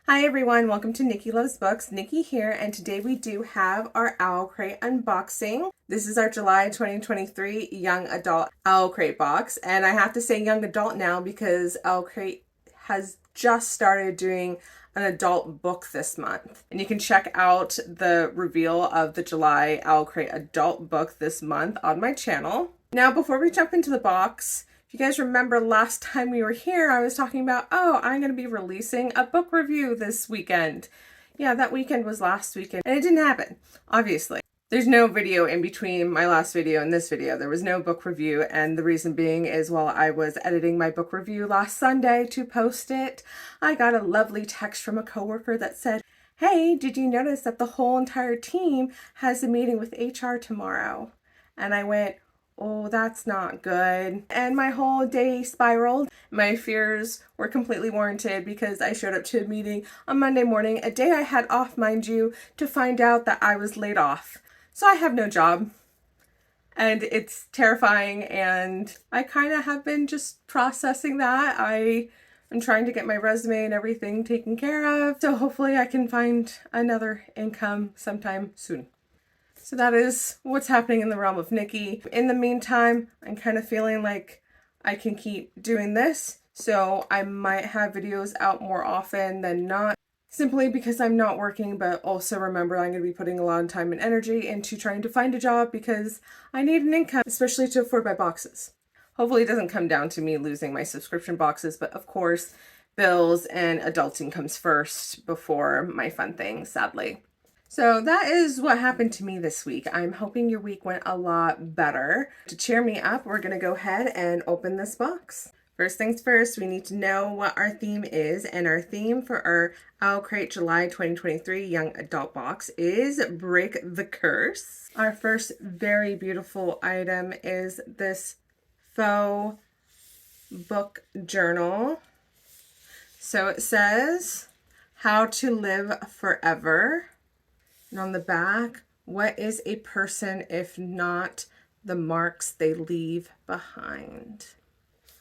Hi everyone, welcome to Nikki Loves Books. Nikki here, and today we do have our OwlCrate unboxing. This is our July 2023 Young Adult OwlCrate box, and I have to say Young Adult now because OwlCrate has just started doing an adult book this month. And you can check out the reveal of the July OwlCrate adult book this month on my channel. Now, before we jump into the box, if you guys remember last time we were here, I was talking about, I'm going to be releasing a book review this weekend. Yeah, that weekend was last weekend, and it didn't happen, obviously. There's no video in between my last video and this video. There was no book review, and the reason being is while I was editing my book review last Sunday to post it, I got a lovely text from a coworker that said, "Hey, did you notice that the whole entire team has a meeting with HR tomorrow?" And I went, "Oh, that's not good." And my whole day spiraled. My fears were completely warranted because I showed up to a meeting on Monday morning, a day I had off, mind you, to find out that I was laid off. So I have no job. And it's terrifying, and I kind of have been just processing that. I am trying to get my resume and everything taken care of, so hopefully I can find another income sometime soon. So that is what's happening in the realm of Nikki. In the meantime, I'm kind of feeling like I can keep doing this, so I might have videos out more often than not, simply because I'm not working, but also remember I'm going to be putting a lot of time and energy into trying to find a job because I need an income, especially to afford my boxes. Hopefully it doesn't come down to me losing my subscription boxes, but of course, bills and adulting comes first before my fun things, sadly. So that is what happened to me this week. I'm hoping your week went a lot better. To cheer me up, we're going to go ahead and open this box. First things first, we need to know what our theme is, and our theme for our OwlCrate July 2023 Young Adult box is Break the Curse. Our first very beautiful item is this Faux book journal. So it says, "How to Live Forever." And on the back, what is a person if not the marks they leave behind?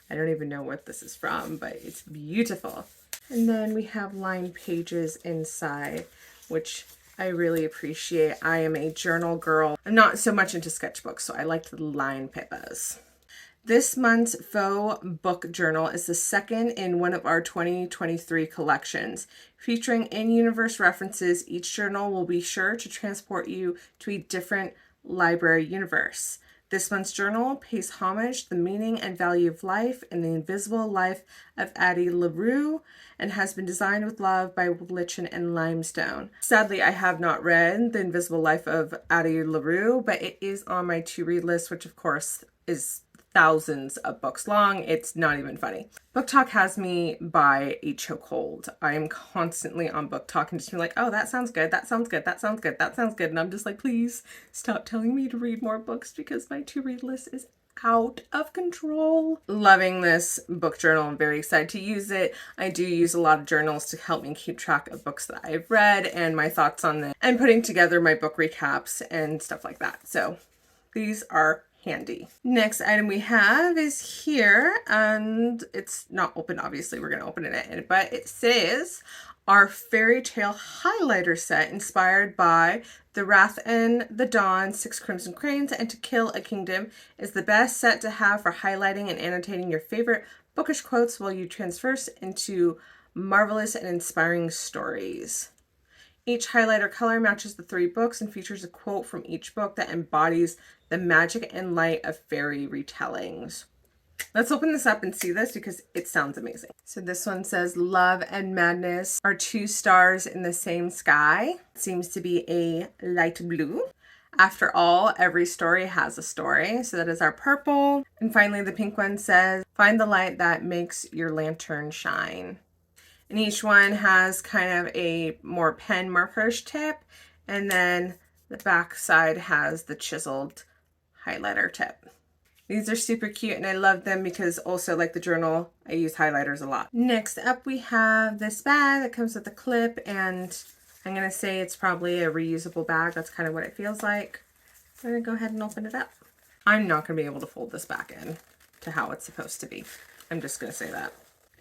I don't even know what this is from, but it's beautiful. And then we have lined pages inside, which I really appreciate. I am a journal girl. I'm not so much into sketchbooks, so I like the lined papers. This month's Faux book journal is the second in one of our 2023 collections. Featuring in-universe references, each journal will be sure to transport you to a different library universe. This month's journal pays homage to the meaning and value of life and the invisible life of Addie LaRue, and has been designed with love by Lichen and Limestone. Sadly, I have not read The Invisible Life of Addie LaRue, but it is on my to-read list, which of course is thousands of books long. It's not even funny. Book Talk has me by a chokehold. I am constantly on Book Talk and just be like, "Oh, that sounds good, that sounds good, that sounds good, that sounds good." And I'm just like, please stop telling me to read more books because my to-read list is out of control. Loving this book journal. I'm very excited to use it. I do use a lot of journals to help me keep track of books that I've read and my thoughts on them, and putting together my book recaps and stuff like that. So these are handy. Next item we have is here, and it's not open, obviously we're going to open it, but it says our fairy tale highlighter set inspired by The Wrath and the Dawn, Six Crimson Cranes, and To Kill a Kingdom is the best set to have for highlighting and annotating your favorite bookish quotes while you transverse into marvelous and inspiring stories. Each highlighter color matches the 3 books and features a quote from each book that embodies the magic and light of fairy retellings. Let's open this up and see this because it sounds amazing. So this one says, "Love and madness are 2 stars in the same sky." It seems to be a light blue. "After all, every story has a story." So that is our purple. And finally, the pink one says, "Find the light that makes your lantern shine." And each one has kind of a more pen markerish tip, and then the back side has the chiseled highlighter tip. These are super cute, and I love them because also, like the journal, I use highlighters a lot. Next up, we have this bag that comes with a clip, and I'm going to say it's probably a reusable bag. That's kind of what it feels like. I'm going to go ahead and open it up. I'm not going to be able to fold this back in to how it's supposed to be. I'm just going to say that.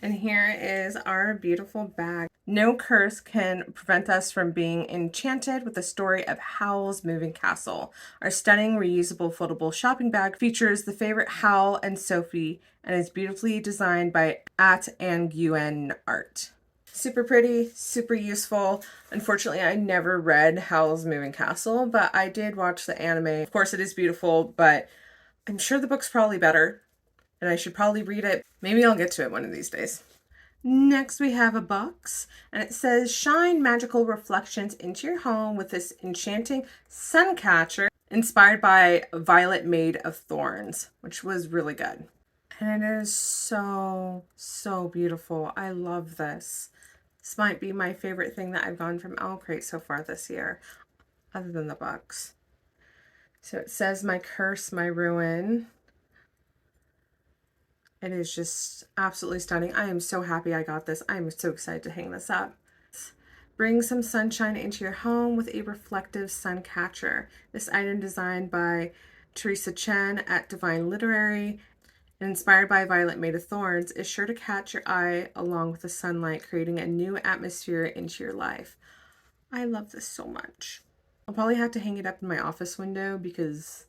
And here is our beautiful bag. No curse can prevent us from being enchanted with the story of Howl's Moving Castle. Our stunning reusable foldable shopping bag features the favorite Howl and Sophie and is beautifully designed by @and Art. Super pretty, super useful. Unfortunately, I never read Howl's Moving Castle, but I did watch the anime. Of course, it is beautiful, but I'm sure the book's probably better, and I should probably read it. Maybe I'll get to it one of these days. Next, we have a box, and it says, shine magical reflections into your home with this enchanting sun catcher inspired by Violet Made of Thorns, which was really good. And it is so, so beautiful. I love this. This might be my favorite thing that I've gotten from OwlCrate so far this year, other than the books. So it says, my curse, my ruin. It is just absolutely stunning. I am so happy I got this. I am so excited to hang this up. Bring some sunshine into your home with a reflective sun catcher. This item designed by Teresa Chen at Divine Literary and inspired by Violet Made of Thorns is sure to catch your eye along with the sunlight, creating a new atmosphere into your life. I love this so much. I'll probably have to hang it up in my office window because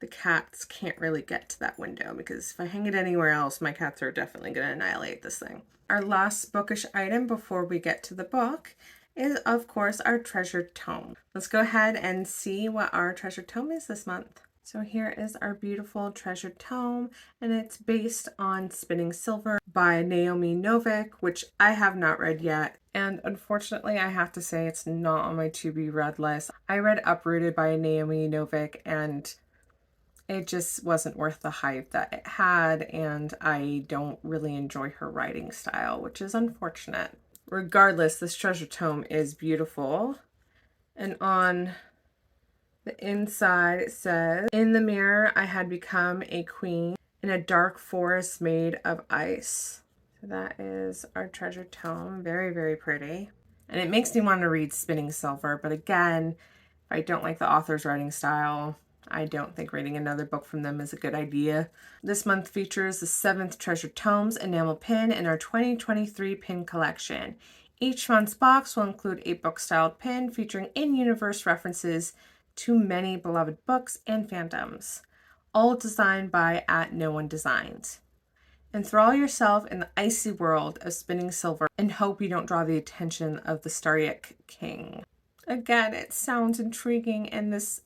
the cats can't really get to that window, because if I hang it anywhere else, my cats are definitely going to annihilate this thing. Our last bookish item before we get to the book is, of course, our treasured tome. Let's go ahead and see what our treasured tome is this month. So here is our beautiful treasured tome, and it's based on Spinning Silver by Naomi Novik, which I have not read yet. And unfortunately, I have to say it's not on my to-be-read list. I read Uprooted by Naomi Novik, and it just wasn't worth the hype that it had, and I don't really enjoy her writing style, which is unfortunate. Regardless, this treasure tome is beautiful. And on the inside it says, in the mirror I had become a queen in a dark forest made of ice. So that is our treasure tome. Very, very pretty. And it makes me want to read Spinning Silver, but again, if I don't like the author's writing style, I don't think reading another book from them is a good idea. This month features the 7th Treasured Tomes enamel pin in our 2023 pin collection. Each month's box will include a book-styled pin featuring in-universe references to many beloved books and fandoms, all designed by @NoOneDesigns. Enthrall yourself in the icy world of Spinning Silver and hope you don't draw the attention of the Starrick King. Again, it sounds intriguing, and this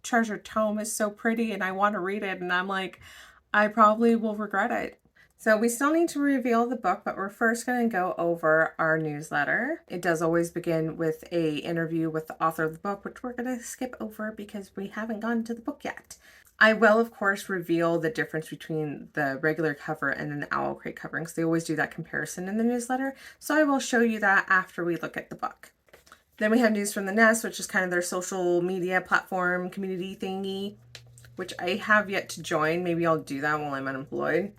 treasure tome is so pretty and I want to read it, and I'm like, I probably will regret it. So we still need to reveal the book, but we're first going to go over our newsletter. It does always begin with an interview with the author of the book, which we're going to skip over because we haven't gotten to the book yet. I will, of course, reveal the difference between the regular cover and an OwlCrate cover, because they always do that comparison in the newsletter. So I will show you that after we look at the book. Then we have News from the Nest, which is kind of their social media platform community thingy, which I have yet to join. Maybe I'll do that while I'm unemployed.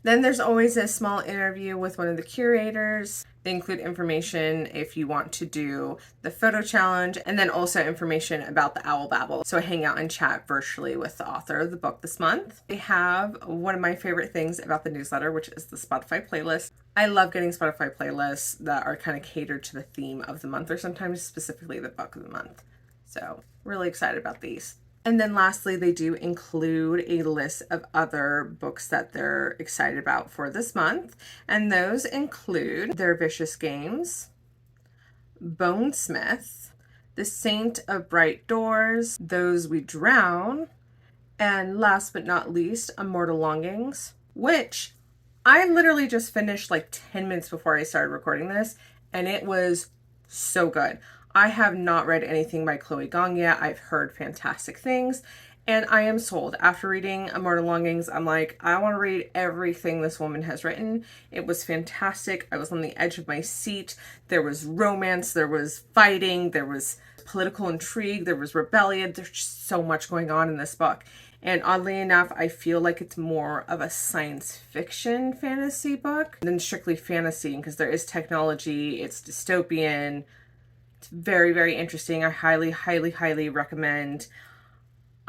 Then there's always a small interview with one of the curators. They include information if you want to do the photo challenge, and then also information about the Owl Babble. So I hang out and chat virtually with the author of the book this month. They have one of my favorite things about the newsletter, which is the Spotify playlist. I love getting Spotify playlists that are kind of catered to the theme of the month, or sometimes specifically the book of the month. So really excited about these. And then lastly, they do include a list of other books that they're excited about for this month. And those include Their Vicious Games, Bonesmith, The Saint of Bright Doors, Those We Drown, and last but not least, Immortal Longings, which I literally just finished like 10 minutes before I started recording this, and it was so good. I have not read anything by Chloe Gong yet. I've heard fantastic things, and I am sold. After reading Immortal Longings, I'm like, I want to read everything this woman has written. It was fantastic. I was on the edge of my seat. There was romance, there was fighting, there was political intrigue, there was rebellion. There's just so much going on in this book. And oddly enough, I feel like it's more of a science fiction fantasy book than strictly fantasy, because there is technology, it's dystopian. It's very, very interesting. I highly, highly, highly recommend.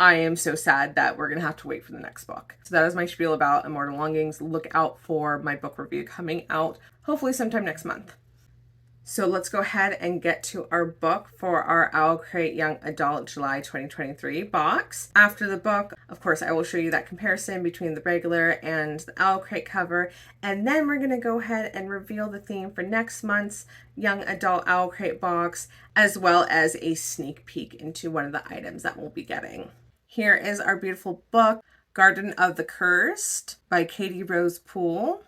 I am so sad that we're going to have to wait for the next book. So that is my spiel about Immortal Longings. Look out for my book review coming out hopefully sometime next month. So let's go ahead and get to our book for our OwlCrate Young Adult July 2023 box. After the book, of course, I will show you that comparison between the regular and the OwlCrate cover. And then we're going to go ahead and reveal the theme for next month's Young Adult OwlCrate box, as well as a sneak peek into one of the items that we'll be getting. Here is our beautiful book, Garden of the Cursed by Katie Rose Poole.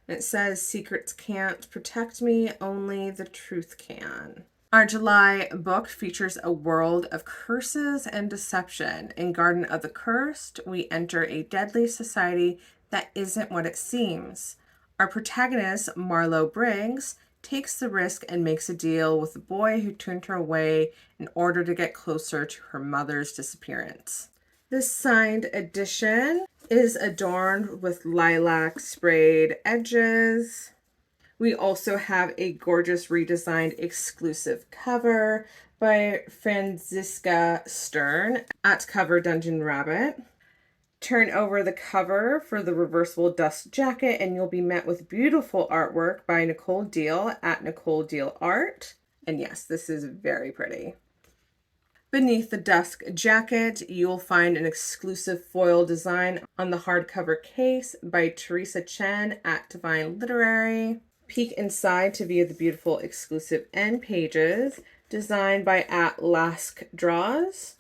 It says, secrets can't protect me, only the truth can. Our July book features a world of curses and deception. In Garden of the Cursed, we enter a deadly society that isn't what it seems. Our protagonist, Marlo Briggs, takes the risk and makes a deal with the boy who turned her away in order to get closer to her mother's disappearance. This signed edition is adorned with lilac sprayed edges. We also have a gorgeous redesigned exclusive cover by Franziska Stern at Cover Dungeon Rabbit. Turn over the cover for the reversible dust jacket and you'll be met with beautiful artwork by Nicole Deal at Nicole Deal Art. And yes, this is very pretty. Beneath the dust jacket, you'll find an exclusive foil design on the hardcover case by Teresa Chen at Divine Literary. Peek inside to view the beautiful exclusive end pages designed by at Lask Draws.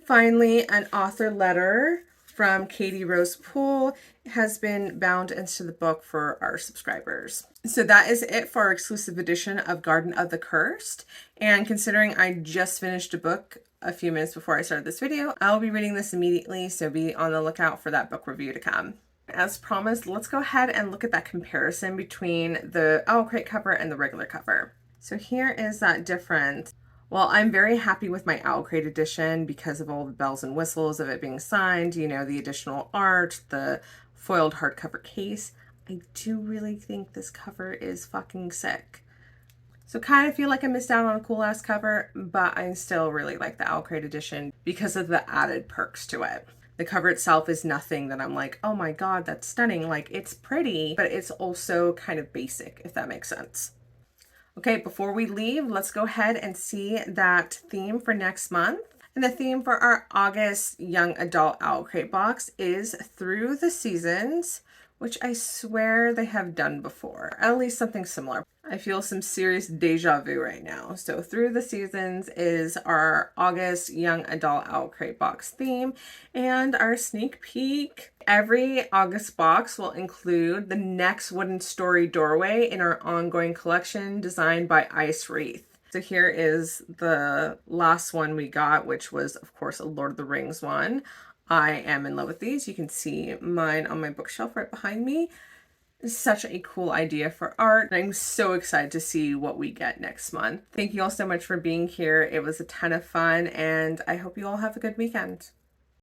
Finally, an author letter from Katie Rose Poole has been bound into the book for our subscribers. So that is it for our exclusive edition of Garden of the Cursed. And considering I just finished a book a few minutes before I started this video, I'll be reading this immediately, so be on the lookout for that book review to come. As promised, let's go ahead and look at that comparison between the OwlCrate cover and the regular cover. So here is that difference. Well, I'm very happy with my OwlCrate edition because of all the bells and whistles of it being signed, you know, the additional art, the foiled hardcover case. I do really think this cover is fucking sick. So kind of feel like I missed out on a cool ass cover, but I still really like the OwlCrate edition because of the added perks to it. The cover itself is nothing that I'm like, oh my god, that's stunning. Like, it's pretty, but it's also kind of basic, if that makes sense. Okay, before we leave, let's go ahead and see that theme for next month. And the theme for our August Young Adult OwlCrate box is Through the Seasons, which I swear they have done before, at least something similar. I feel some serious deja vu right now. So Through the Seasons is our August Young Adult OwlCrate box theme and our sneak peek. Every August box will include the next wooden story doorway in our ongoing collection designed by Ice Wreath. So here is the last one we got, which was, of course, a Lord of the Rings one. I am in love with these. You can see mine on my bookshelf right behind me. It's such a cool idea for art. I'm so excited to see what we get next month. Thank you all so much for being here. It was a ton of fun, and I hope you all have a good weekend.